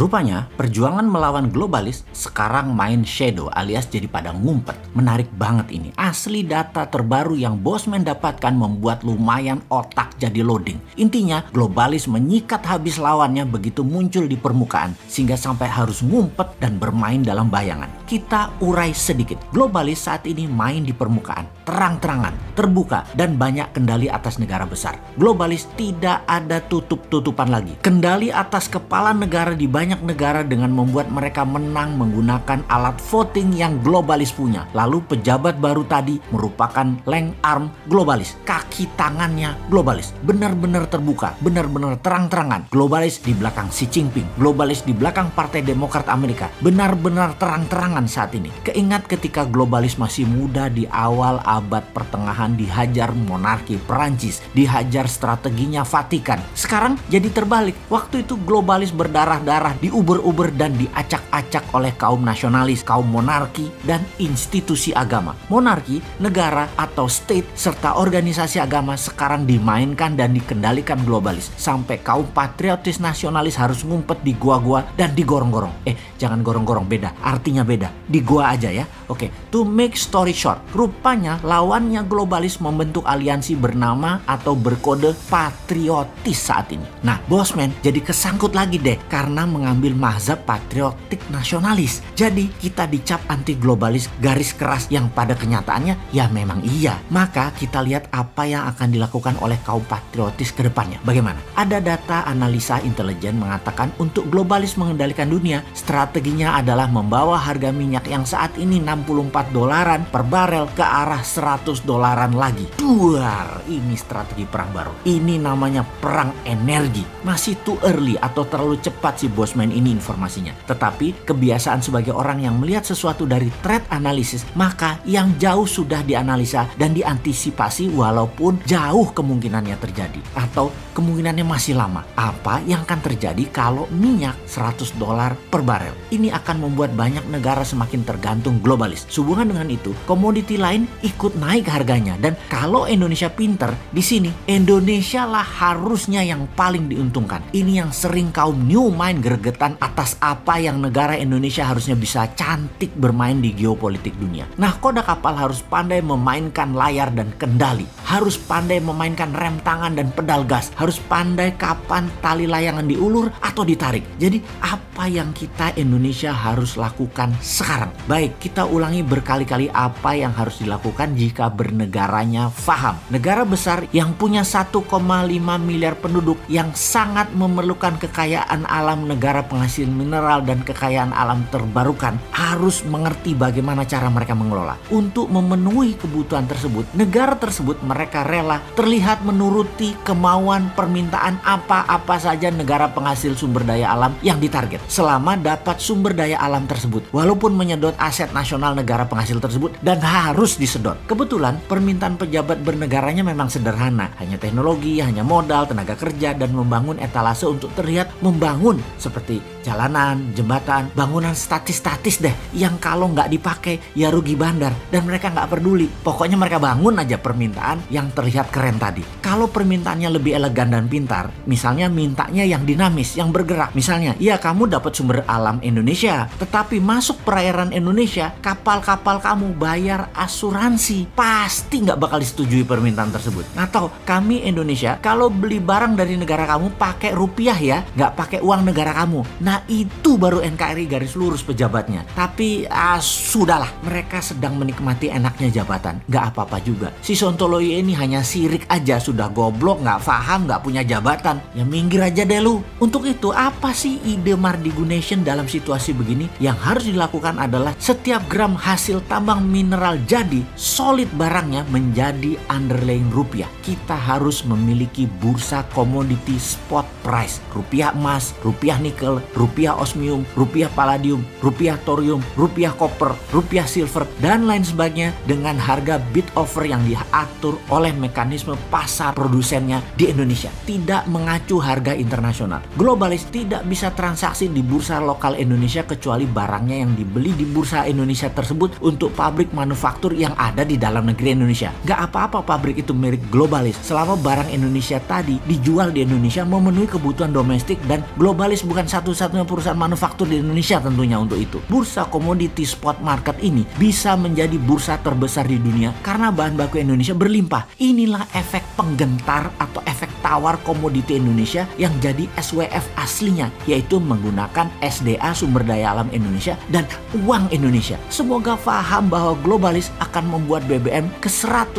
Rupanya, perjuangan melawan globalis sekarang main shadow alias jadi pada ngumpet. Menarik banget ini. Asli data terbaru yang Bosman dapatkan membuat lumayan otak jadi loading. Intinya, globalis menyikat habis lawannya begitu muncul di permukaan, sehingga sampai harus ngumpet dan bermain dalam bayangan. Kita urai sedikit. Globalis saat ini main di permukaan, terang-terangan, terbuka, dan banyak kendali atas negara besar. Globalis tidak ada tutup-tutupan lagi. Kendali atas kepala negara di banyak negara dengan membuat mereka menang menggunakan alat voting yang globalis punya. Lalu pejabat baru tadi merupakan leng arm globalis. Kaki tangannya globalis. Benar-benar terbuka, benar-benar terang-terangan. Globalis di belakang Xi Jinping, globalis di belakang Partai Demokrat Amerika. Benar-benar terang-terangan saat ini. Keingat ketika globalis masih muda di awal abad pertengahan dihajar monarki Perancis, dihajar strateginya Vatikan. Sekarang jadi terbalik. Waktu itu globalis berdarah-darah, diuber-uber dan diacak-acak oleh kaum nasionalis, kaum monarki, dan institusi agama. Monarki, negara atau state, serta organisasi agama sekarang dimainkan dan dikendalikan globalis. Sampai kaum patriotis nasionalis harus ngumpet di gua-gua dan digorong-gorong. Jangan gorong-gorong, beda. Artinya beda. Di gua aja ya. Oke, to make story short, rupanya lawannya globalis membentuk aliansi bernama atau berkode patriotis saat ini. Nah, Bosman jadi kesangkut lagi deh karena mengambil mazhab patriotik nasionalis. Jadi kita dicap anti globalis garis keras yang pada kenyataannya ya memang iya. Maka kita lihat apa yang akan dilakukan oleh kaum patriotis ke depannya. Bagaimana? Ada data analisa intelijen mengatakan untuk globalis mengendalikan dunia, strateginya adalah membawa harga minyak yang saat ini $64 per barel ke arah $100 lagi. Duar, ini strategi perang baru. Ini namanya perang energi. Masih too early atau terlalu cepat si Bosman ini informasinya. Tetapi kebiasaan sebagai orang yang melihat sesuatu dari threat analysis, maka yang jauh sudah dianalisa dan diantisipasi walaupun jauh kemungkinannya terjadi atau kemungkinannya masih lama. Apa yang akan terjadi kalau minyak $100 per barel? Ini akan membuat banyak negara semakin tergantung globalis. Sehubungan dengan itu, komoditi lain ikut naik harganya. Dan kalau Indonesia pinter, di sini Indonesia lah harusnya yang paling diuntungkan. Ini yang sering kaum new mind gregetan atas apa yang negara Indonesia harusnya bisa cantik bermain di geopolitik dunia. Nah, koda kapal harus pandai memainkan layar dan kendali. Harus pandai memainkan rem tangan dan pedal gas. Harus pandai kapan tali layangan diulur atau ditarik. Jadi apa yang kita Indonesia harus lakukan sekarang? Baik, kita ulangi berkali-kali apa yang harus dilakukan jika bernegaranya faham. Negara besar yang punya 1,5 miliar penduduk yang sangat memerlukan kekayaan alam negara penghasil mineral dan kekayaan alam terbarukan harus mengerti bagaimana cara mereka mengelola. Untuk memenuhi kebutuhan tersebut, negara tersebut mereka rela terlihat menuruti kemauan permintaan apa-apa saja negara penghasil sumber daya alam yang ditarget selama dapat sumber daya alam tersebut walaupun menyedot aset nasional negara penghasil tersebut dan harus disedot. Kebetulan permintaan pejabat bernegaranya memang sederhana, hanya teknologi, hanya modal, tenaga kerja, dan membangun etalase untuk terlihat membangun seperti jalanan, jembatan, bangunan statis-statis deh yang kalau nggak dipakai ya rugi bandar dan mereka nggak peduli. Pokoknya mereka bangun aja permintaan yang terlihat keren tadi. Kalau permintaannya lebih elegan dan pintar, misalnya mintanya yang dinamis, yang bergerak. Misalnya, ya kamu dapat sumber alam Indonesia, tetapi masuk perairan Indonesia, kapal-kapal kamu bayar asuransi. Pasti nggak bakal disetujui permintaan tersebut. Atau kami Indonesia, kalau beli barang dari negara kamu pakai rupiah ya, nggak pakai uang negara kamu. Nah itu baru NKRI garis lurus pejabatnya. Tapi sudahlah, mereka sedang menikmati enaknya jabatan. Nggak apa-apa juga. Si Sontoloyo ini hanya sirik aja, sudah goblok, nggak paham, nggak punya jabatan. Ya minggir aja deh lu. Untuk itu apa sih ide Mardigunation dalam situasi begini? Yang harus dilakukan adalah setiap gram hasil tambang mineral jadi solid barangnya menjadi underlying rupiah. Kita harus memiliki bursa komoditi spot price. Rupiah emas, rupiah nikel, rupiah osmium, rupiah palladium, rupiah thorium, rupiah koper, rupiah silver, dan lain sebagainya dengan harga bid offer yang diatur oleh mekanisme pasar produsennya di Indonesia. Tidak mengacu harga internasional. Globalis tidak bisa transaksi di bursa lokal Indonesia kecuali barangnya yang dibeli di bursa Indonesia tersebut untuk pabrik manufaktur yang ada di dalam negeri Indonesia. Gak apa-apa pabrik itu milik globalis selama barang Indonesia tadi dijual di Indonesia memenuhi kebutuhan domestik dan globalis bukan satu-satunya satu-satunya perusahaan manufaktur di Indonesia tentunya untuk itu. Bursa komoditi spot market ini bisa menjadi bursa terbesar di dunia karena bahan baku Indonesia berlimpah. Inilah efek penggentar atau efek tawar komoditi Indonesia yang jadi SWF aslinya, yaitu menggunakan SDA sumber daya alam Indonesia dan uang Indonesia. Semoga paham bahwa globalis akan membuat BBM ke $100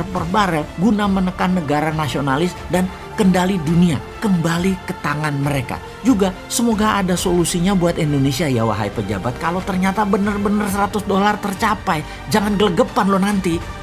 per barel guna menekan negara nasionalis dan kendali dunia kembali ke tangan mereka. Juga semoga ada solusinya buat Indonesia ya wahai pejabat, kalau ternyata benar-benar $100 tercapai. Jangan gelegepan lo nanti.